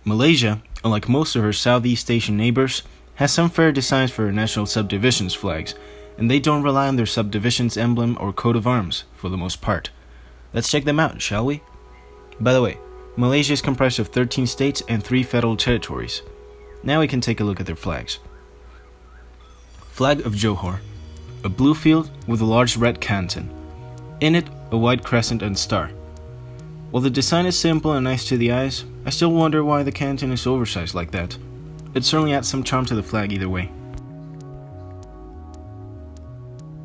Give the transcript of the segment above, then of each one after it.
Malaysia, unlike most of her Southeast Asian neighbors, has some fair designs for her national subdivisions flags, and they don't rely on their subdivisions emblem or coat of arms for the most part. Let's check them out, shall we? By the way, Malaysia is comprised of 13 states and 3 federal territories. Now we can take a look at their flags. Flag of Johor, a blue field with a large red canton. In it, a white crescent and star. While the design is simple and nice to the eyes, I still wonder why the canton is oversized like that. It certainly adds some charm to the flag either way.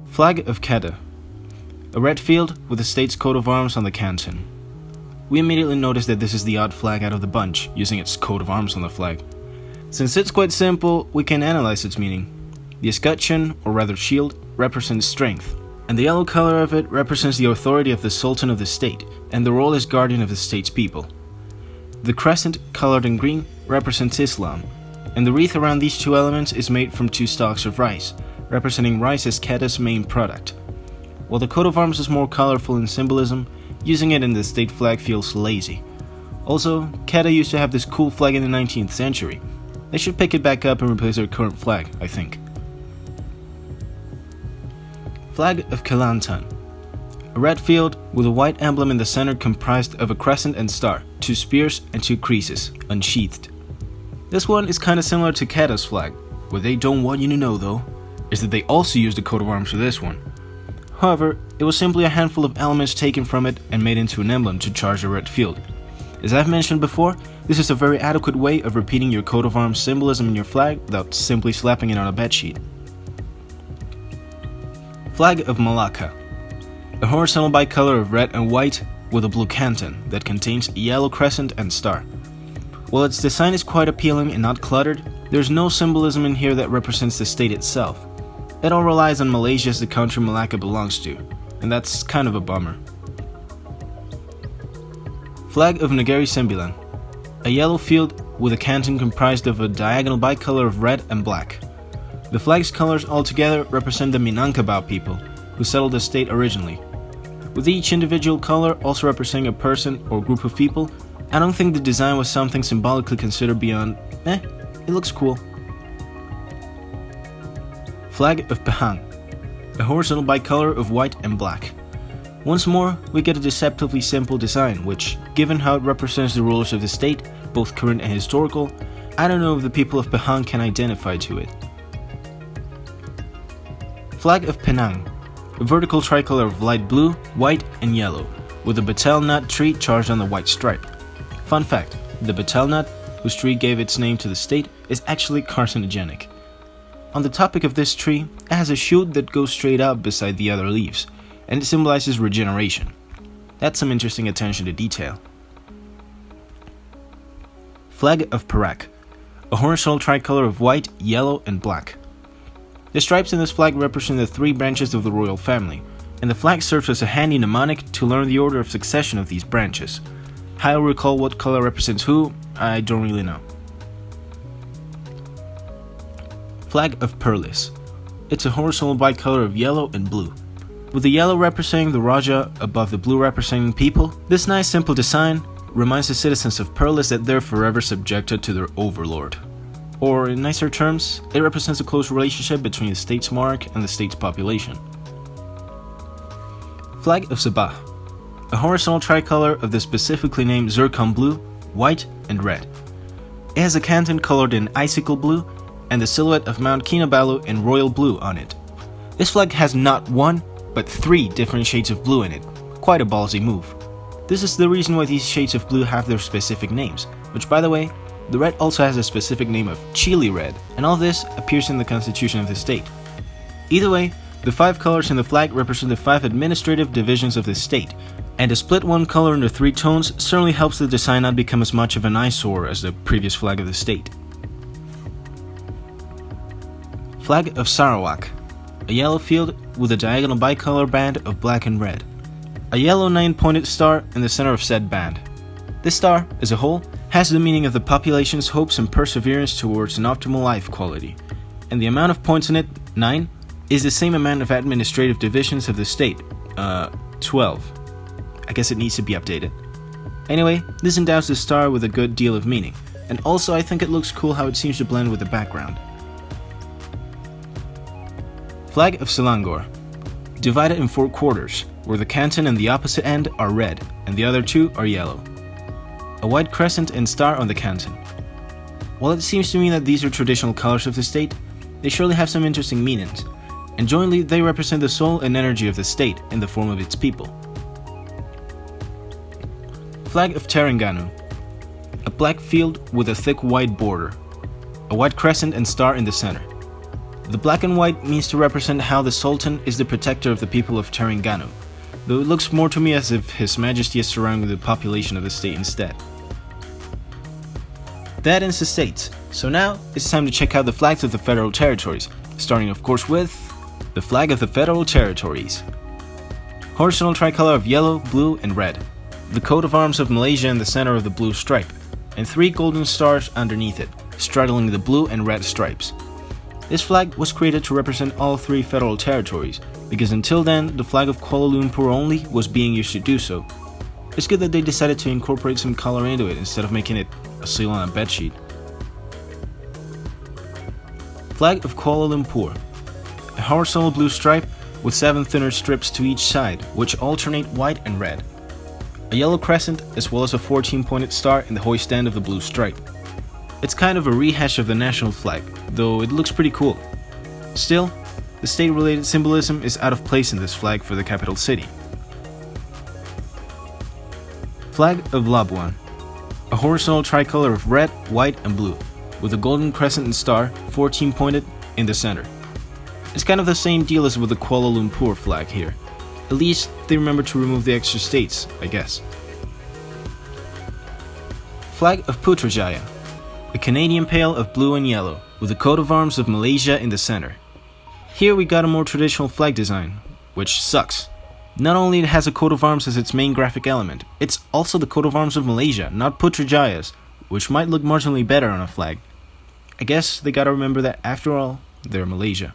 Flag of Kedah, a red field with the state's coat of arms on the canton. We immediately notice that this is the odd flag out of the bunch, using its coat of arms on the flag. Since it's quite simple, we can analyze its meaning. The escutcheon, or rather shield, represents strength, and the yellow color of it represents the authority of the Sultan of the state, and the role as guardian of the state's people. The crescent, colored in green, represents Islam, and the wreath around these two elements is made from 2 stalks of rice, representing rice as Kedah's main product. While the coat of arms is more colorful in symbolism, using it in the state flag feels lazy. Also, Kedah used to have this cool flag in the 19th century. They should pick it back up and replace their current flag, I think. Flag of Kelantan, a red field with a white emblem in the center comprised of a crescent and star, 2 spears and 2 creases, unsheathed. This one is kinda similar to Kedah's flag. What they don't want you to know though, is that they also used a coat of arms for this one. However, it was simply a handful of elements taken from it and made into an emblem to charge a red field. As I've mentioned before, this is a very adequate way of repeating your coat of arms symbolism in your flag without simply slapping it on a bedsheet. Flag of Malacca, a horizontal bicolor of red and white with a blue canton that contains a yellow crescent and star. While its design is quite appealing and not cluttered, there's no symbolism in here that represents the state itself. It all relies on Malaysia as the country Malacca belongs to, and that's kind of a bummer. Flag of Negeri Sembilan, a yellow field with a canton comprised of a diagonal bicolor of red and black. The flag's colors altogether represent the Minangkabau people, who settled the state originally. With each individual color also representing a person or group of people, I don't think the design was something symbolically considered beyond, it looks cool. Flag of Pahang, a horizontal bicolor of white and black. Once more, we get a deceptively simple design which, given how it represents the rulers of the state, both current and historical, I don't know if the people of Pahang can identify to it. Flag of Penang, a vertical tricolor of light blue, white, and yellow, with a betel nut tree charged on the white stripe. Fun fact, the betel nut, whose tree gave its name to the state, is actually carcinogenic. On the topic of this tree, it has a shoot that goes straight up beside the other leaves, and it symbolizes regeneration. That's some interesting attention to detail. Flag of Perak, a horizontal tricolor of white, yellow, and black. The stripes in this flag represent the 3 branches of the royal family, and the flag serves as a handy mnemonic to learn the order of succession of these branches. How I'll recall what color represents who, I don't really know. Flag of Perlis. It's a horizontal bicolor of yellow and blue, with the yellow representing the Raja above the blue representing people. This nice simple design reminds the citizens of Perlis that they're forever subjected to their overlord. Or in nicer terms, it represents a close relationship between the state's monarch and the state's population. Flag of Sabah, a horizontal tricolor of the specifically named zircon blue, white, and red. It has a canton colored in icicle blue and the silhouette of Mount Kinabalu in royal blue on it. This flag has not 1, but 3 different shades of blue in it. Quite a ballsy move. This is the reason why these shades of blue have their specific names, which by the way, the red also has a specific name of Chile red, and all this appears in the constitution of the state. Either way, the 5 colors in the flag represent the 5 administrative divisions of the state, and to split one color into 3 tones certainly helps the design not become as much of an eyesore as the previous flag of the state. Flag of Sarawak, a yellow field with a diagonal bicolor band of black and red. A yellow 9-pointed star in the center of said band. This star, as a whole, has the meaning of the population's hopes and perseverance towards an optimal life quality, and the amount of points in it, 9, is the same amount of administrative divisions of the state, 12. I guess it needs to be updated. Anyway, this endows the star with a good deal of meaning, and also I think it looks cool how it seems to blend with the background. Flag of Selangor. Divided in 4 quarters, where the canton and the opposite end are red and the other 2 are yellow. A white crescent and star on the canton. While it seems to me that these are traditional colors of the state, they surely have some interesting meanings, and jointly they represent the soul and energy of the state in the form of its people. Flag of Terengganu. A black field with a thick white border, a white crescent and star in the center. The black and white means to represent how the Sultan is the protector of the people of Terengganu, though it looks more to me as if His Majesty is surrounding the population of the state instead. That ends the states, so now it's time to check out the flags of the federal territories, starting of course with the flag of the federal territories. Horizontal tricolor of yellow, blue, and red, the coat of arms of Malaysia in the center of the blue stripe, and 3 golden stars underneath it, straddling the blue and red stripes. This flag was created to represent all 3 federal territories, because until then, the flag of Kuala Lumpur only was being used to do so. It's good that they decided to incorporate some color into it instead of making it a seal on a bedsheet. Flag of Kuala Lumpur. A horizontal blue stripe with 7 thinner strips to each side, which alternate white and red. A yellow crescent as well as a 14-pointed star in the hoist end of the blue stripe. It's kind of a rehash of the national flag, though it looks pretty cool. Still, the state-related symbolism is out of place in this flag for the capital city. Flag of Labuan. A horizontal tricolor of red, white, and blue, with a golden crescent and star, 14-pointed, in the center. It's kind of the same deal as with the Kuala Lumpur flag here. At least, they remember to remove the extra states, I guess. Flag of Putrajaya. A Canadian pale of blue and yellow, with the coat of arms of Malaysia in the center. Here we got a more traditional flag design, which sucks. Not only it has a coat of arms as its main graphic element, it's also the coat of arms of Malaysia, not Putrajaya's, which might look marginally better on a flag. I guess they gotta remember that after all, they're Malaysia.